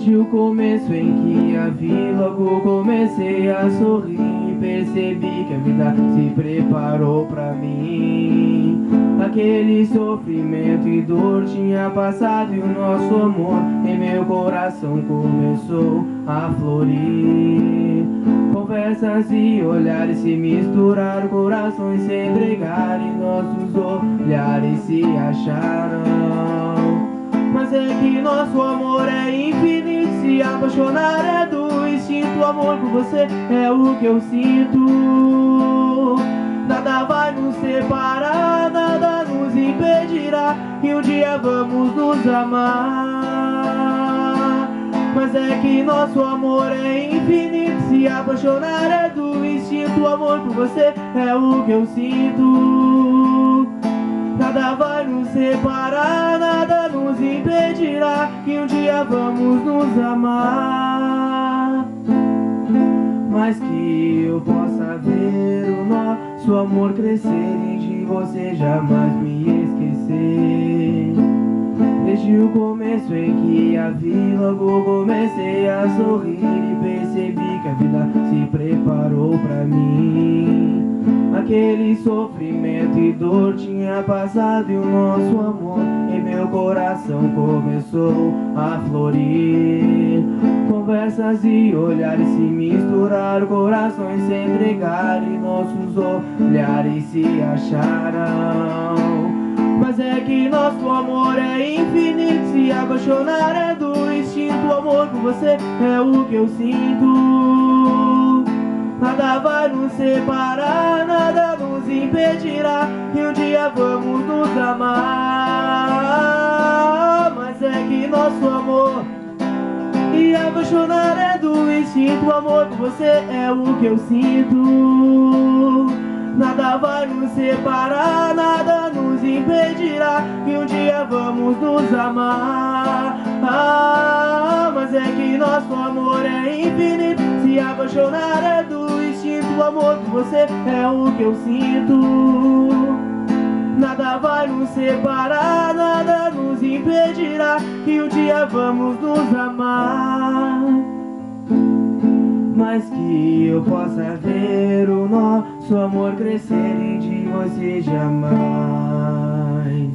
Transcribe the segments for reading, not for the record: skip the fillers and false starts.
Desde o começo em que a vi, logo comecei a sorrir. Percebi que a vida se preparou pra mim. Aquele sofrimento e dor tinha passado e o nosso amor em meu coração começou a florir. Conversas e olhares se misturaram, corações se entregaram e nossos olhares se acharam. Mas é que nosso amor é infinito, se apaixonar é do instinto. O amor por você é o que eu sinto. Nada vai nos separar, nada nos impedirá, e um dia vamos nos amar. Mas é que nosso amor é infinito, se apaixonar é do instinto. O amor por você é o que eu sinto. Nada vai nos separar, nada nos impedirá, que um dia vamos nos amar. Mas que eu possa ver o nosso amor crescer e de você jamais me esquecer. Desde o começo em que a vi, logo comecei a sorrir e percebi que a vida se preparou pra mim. Aquele sofrimento e dor tinha passado e o nosso amor em meu coração começou a florir. Conversas e olhares se misturaram, corações se entregaram e nossos olhares se acharam. Mas é que nosso amor é infinito, se apaixonar é do instinto. O amor por você é o que eu sinto. Nada vai nos separar, nada nos impedirá, e um dia vamos nos amar. Mas é que nosso amor e apaixonar é do instinto. O amor por você é o que eu sinto. Nada vai nos separar, nada nos impedirá, e um dia vamos nos amar. Mas é que nosso amor é infinito, se apaixonar é do instinto. O amor por você é o que eu sinto. Nada vai nos separar, nada nos impedirá, que um dia vamos nos amar. Mas que eu possa ver o nosso amor crescer e de você jamais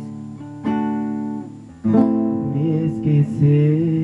me esquecer.